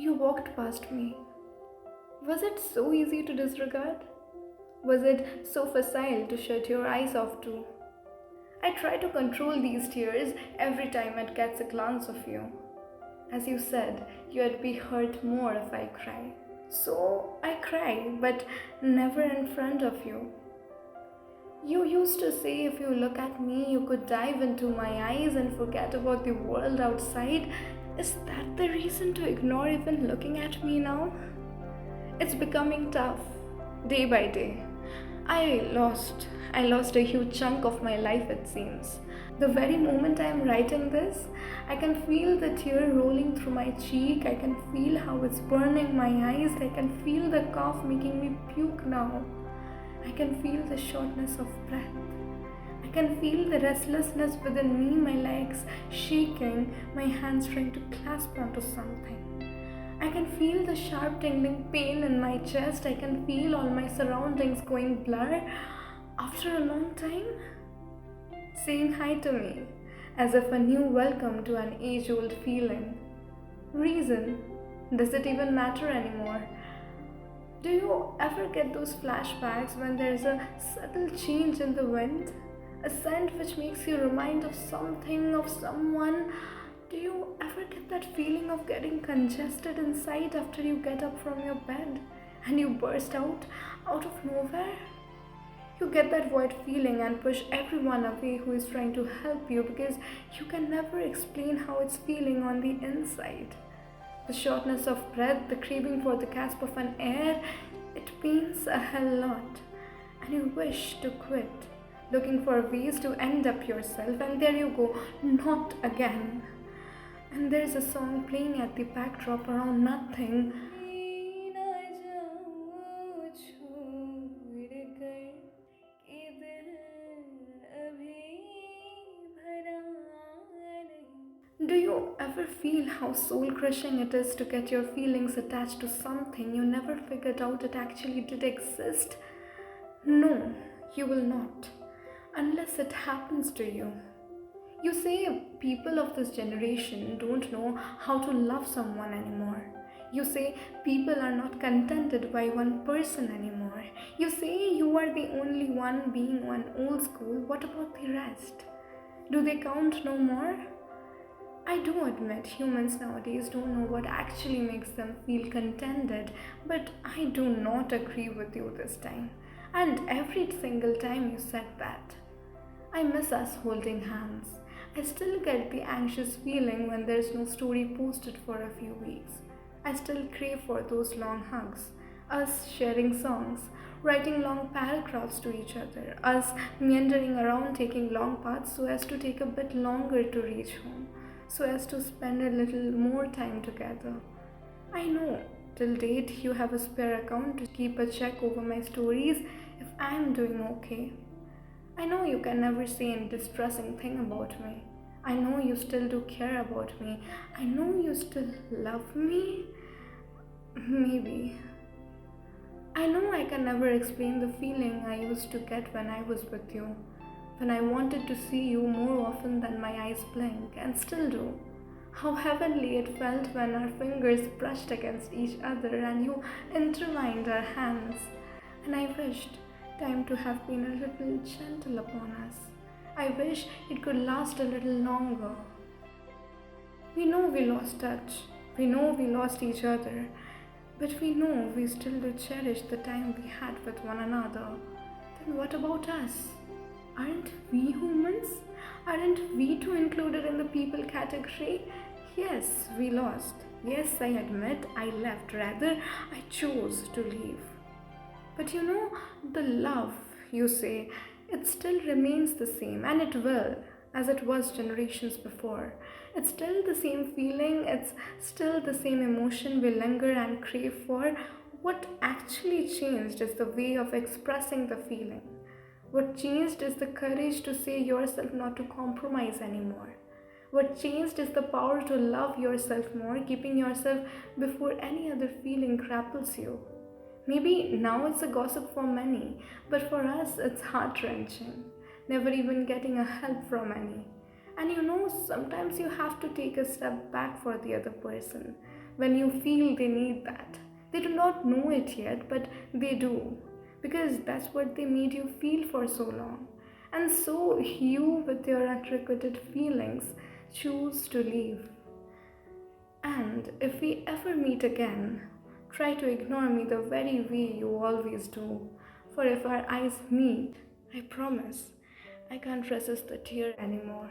You walked past me. Was it so easy to disregard? Was it so facile to shut your eyes off to? I try to control these tears every time it gets a glance of you. As you said, you'd be hurt more if I cry. So I cry, but never in front of you. You used to say if you look at me, you could dive into my eyes and forget about the world outside. Is that the reason to ignore even looking at me now? It's becoming tough, day by day. I lost. I lost a huge chunk of my life, it seems. The very moment I am writing this, I can feel the tear rolling through my cheek. I can feel how it's burning my eyes. I can feel the cough making me puke now. I can feel the shortness of breath. I can feel the restlessness within me, my legs shaking, my hands trying to clasp onto something. I can feel the sharp tingling pain in my chest. I can feel all my surroundings going blur. After a long time, saying hi to me, as if a new welcome to an age-old feeling. Reason? Does it even matter anymore? Do you ever get those flashbacks when there's a subtle change in the wind? A scent which makes you remind of something, of someone? Do you ever get that feeling of getting congested inside after you get up from your bed and you burst out of nowhere? You get that void feeling and push everyone away who is trying to help you because you can never explain how it's feeling on the inside. The shortness of breath, the craving for the gasp of an air, it pains a hell lot. And you wish to quit, looking for ways to end up yourself, and there you go, not again. And there's a song playing at the backdrop around nothing. Do you ever feel how soul-crushing it is to get your feelings attached to something you never figured out it actually did exist? No, you will not, unless it happens to you. You say people of this generation don't know how to love someone anymore. You say people are not contented by one person anymore. You say you are the only one being one old school. What about the rest? Do they count no more? I do admit humans nowadays don't know what actually makes them feel contented, but I do not agree with you this time. And every single time you said that. I miss us holding hands. I still get the anxious feeling when there's no story posted for a few weeks. I still crave for those long hugs, us sharing songs, writing long paragraphs to each other, us meandering around taking long paths so as to take a bit longer to reach home, so as to spend a little more time together. I know, till date you have a spare account to keep a check over my stories if I'm doing okay. I know you can never say a distressing thing about me. I know you still do care about me. I know you still love me. Maybe. I know I can never explain the feeling I used to get when I was with you. When I wanted to see you more often than my eyes blink, and still do. How heavenly it felt when our fingers brushed against each other and you intertwined our hands. And I wished time to have been a little gentle upon us. I wish it could last a little longer. We know we lost touch. We know we lost each other. But we know we still do cherish the time we had with one another. Then what about us? Aren't we humans? Aren't we too included in the people category? Yes, we lost. Yes, I admit I left. Rather, I chose to leave. But you know, the love, you say, it still remains the same, and it will, as it was generations before. It's still the same feeling, it's still the same emotion we linger and crave for. What actually changed is the way of expressing the feeling. What changed is the courage to say yourself not to compromise anymore. What changed is the power to love yourself more, keeping yourself before any other feeling grapples you. Maybe now it's a gossip for many, but for us it's heart-wrenching, never even getting a help from any. And you know, sometimes you have to take a step back for the other person, when you feel they need that. They do not know it yet, but they do, because that's what they made you feel for so long. And so you, with your unrequited feelings, choose to leave. And if we ever meet again, try to ignore me the very way you always do. For if our eyes meet, I promise I can't resist the tear anymore.